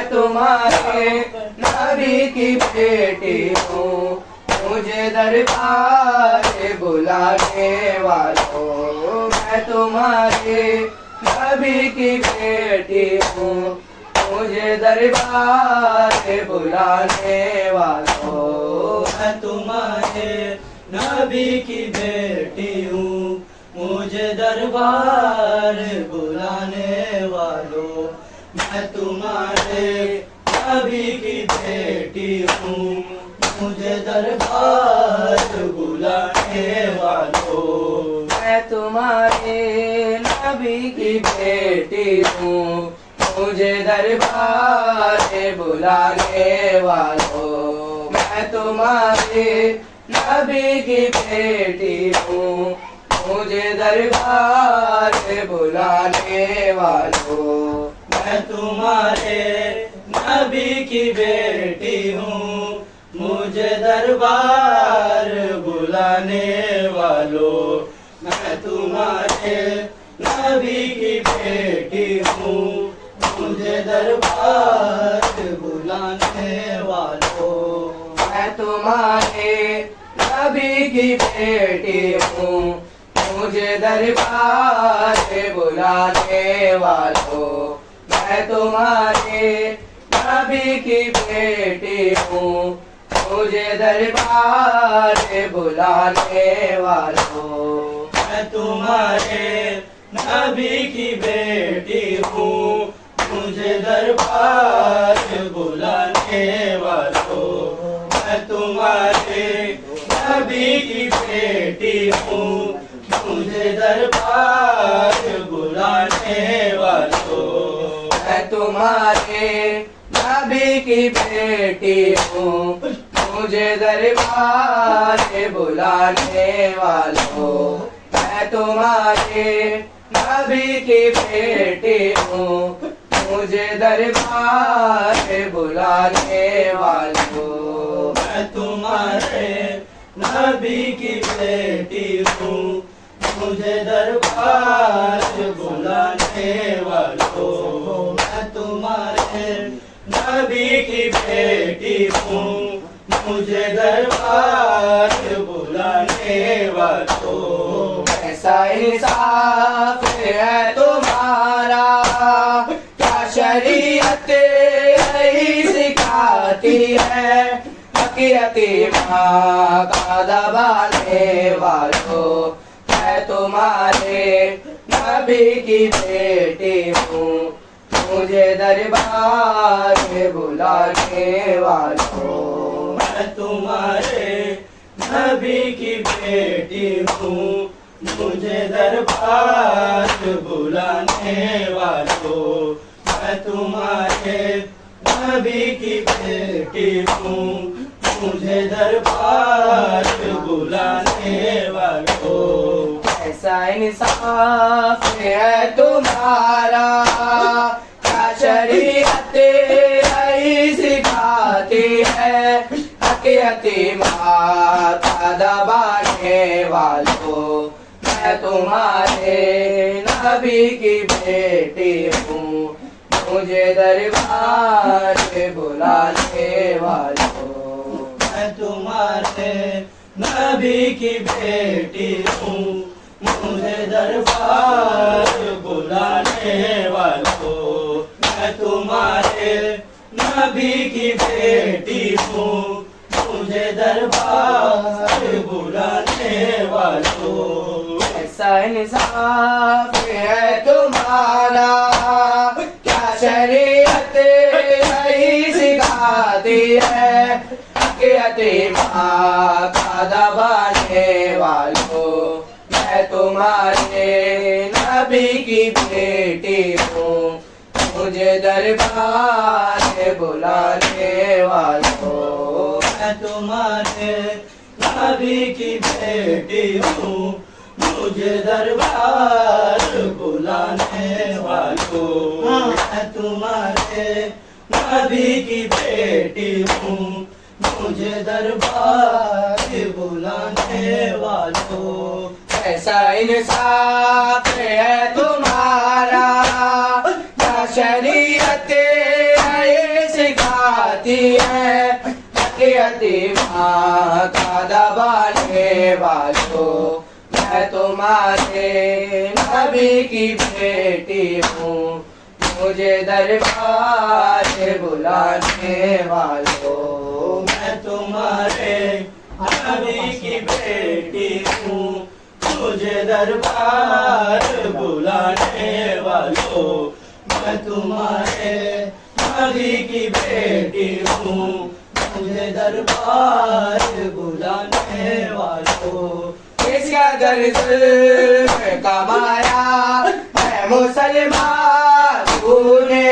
تمہارے نبی کی بیٹی ہوں، مجھے دربار بلانے والوں، میں تمہارے نبی کی بیٹی ہوں، مجھے دربار بلانے والوں، میں تمہارے نبی کی بیٹی ہوں، مجھے دربار بلانے والوں، میں تمہارے نبی کی بیٹی ہوں، مجھے دربار بلانے والوں، میں تمہارے نبی کی بیٹی ہوں، مجھے دربار بلانے والوں، میں تمہارے نبی کی بیٹی ہوں، مجھے دربار بلانے والوں، میں تمہارے نبی کی بیٹی ہوں، مجھے دربار بلانے والوں، میں تمہارے نبی کی بیٹی ہوں، مجھے دربار بلانے والوں، میں تمہارے نبی کی بیٹی ہوں، مجھے دربار بلانے والوں، میں تمہارے نبی کی بیٹی ہوں، مجھے دربار بلانے والوں، میں تمہارے نبی کی بیٹی ہوں، مجھے دربار بلانے والوں، میں تمہارے نبی کی بیٹی ہوں، مجھے دربار بلانے والوں، میں تمہارے نبی کی بیٹی ہوں، مجھے دربار بلانے والوں، میں تمہارے نبی کی بیٹی ہوں، مجھے دربار بلانے والوں، میں تمہارے نبی کی بیٹی ہوں، مجھے دربار بلانے والوں، میں تمہارے نبی کی بیٹی ہوں، مجھے دربار بلانے والوں، ایسا انصاف ہے تمہارا، کیا شریعت یہی سکھاتی ہے، یتیماں کا دبانے والوں، میں تمہارے نبی کی بیٹی ہوں، مجھے دربار بلانے والوں، میں تمہارے نبی کی بیٹی ہوں، مجھے دربار بلانے والوں، میں تمہارے نبی کی بیٹی ہوں، مجھے دربار بلانے والوں، ایسا انصاف ہے تمہارا کیا شریعت یہی سکھاتی ہے حق یتیماں کا دبانے والوں میں تمہارے نبی کی بیٹی ہوں مجھے دربار میں بلانے والوں میں تمہارے نبی کی بیٹی ہوں مجھے دربار بلانے والوں میں تمہارے نبی کی بیٹی ہوں مجھے دربار بلانے والوں ایسا انصاف ہے تمہارا کیا شریعت یہی سکھاتی ہے حق یتیماں کا دبانے والوں میں تمہارے نبی کی بیٹی ہوں مجھے دربار میں بلانے والوں میں تمہارے نبی کی بیٹی ہوں مجھے دربار بلانے والوں میں تمہارے نبی کی بیٹی ہوں مجھے دربار بلانے والوں ایسا انصاف ہے تمہارا کیا شریعت یہ سکھاتی ہے حق یتیماں کا دبانے والوں میں تمہارے نبی کی بیٹی ہوں مجھے دربار میں بلانے والوں میں تمہارے نبی کی بیٹی ہوں مجھے دربار بلانے والوں میں تمہارے نبی کی بیٹی ہوں مجھے دربار بلانے والوں کس کا ظلم کمایا ہے مسلمان تو نے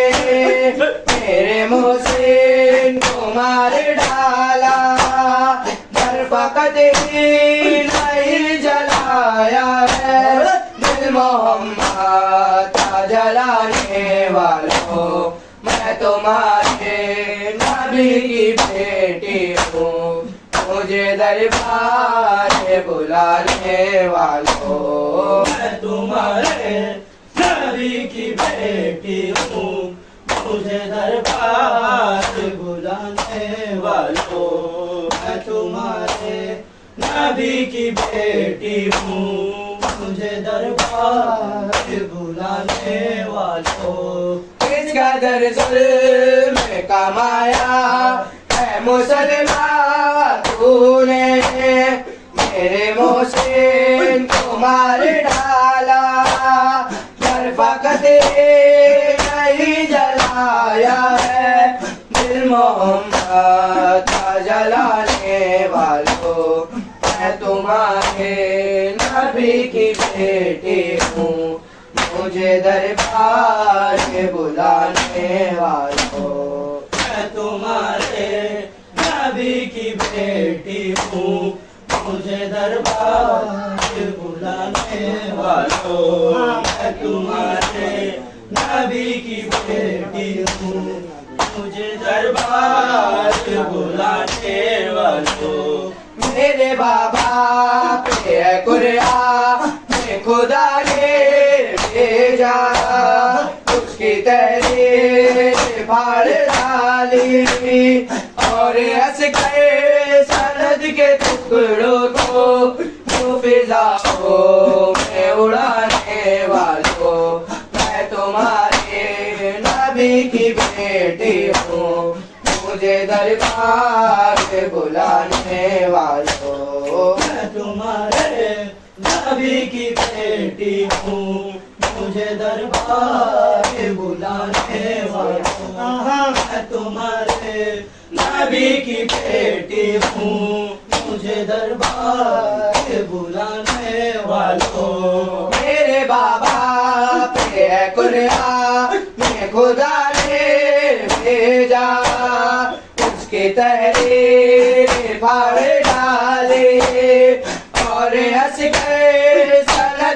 میرے محسن کو مار ڈالا در فقط ہی نہیں جلایا ہے دل محمد کا جلانے والوں میں تمہارے نبی کی بیٹی ہوں مجھے دربار میں بلانے والوں میں تمہارے نبی کی بیٹی ہوں مجھے دربار بلانے والوں میں تمہارے نبی کی بیٹی ہوں مجھے دربار بلانے والوں کس قدر ظلم کمایا ہے مسلمان تو نے میرے محسن کو مار ڈالا در فقط نہیں جلایا ہے دل محمد کا جلانے والوں میں تمہارے نبی کی بیٹی ہوں مجھے دربار میں بلانے والوں میں تمہارے نبی کی بیٹی ہوں مجھے دربار بلانے والوں میں تمہارے نبی کی بیٹی ہوں مجھے دربار بلانے والوں میرے بابا پہ ہے قرآن میں خدا نے بھیجا اس کی تحریر پھاڑ ڈالی اور عسکر سند کے ٹکڑوں کو جو فضاؤں میں اڑانے والوں میں تمہارے نبی کی بیٹی ہوں مجھے دربار میں بلانے والوں میں تمہارے نبی کی بیٹی ہوں مجھے دربار بلانے والوں میں تمہارے نبی کی بیٹی ہوں مجھے دربار بلانے والوں میرے بابا پہ ہے قرآن میں خدا نے بھیجا اس کی تحریر پھاڑ ڈالے اور عسکر سند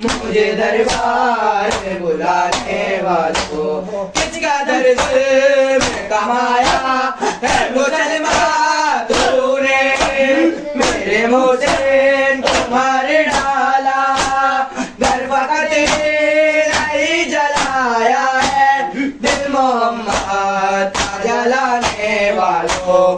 مجھے دربار میں بلانے والوں، کس کا درد میں کمایا ہے مسلمان تو نے، میرے منہ سے تمہارے ڈالا، در فقط نہیں جلایا ہے، دل محمد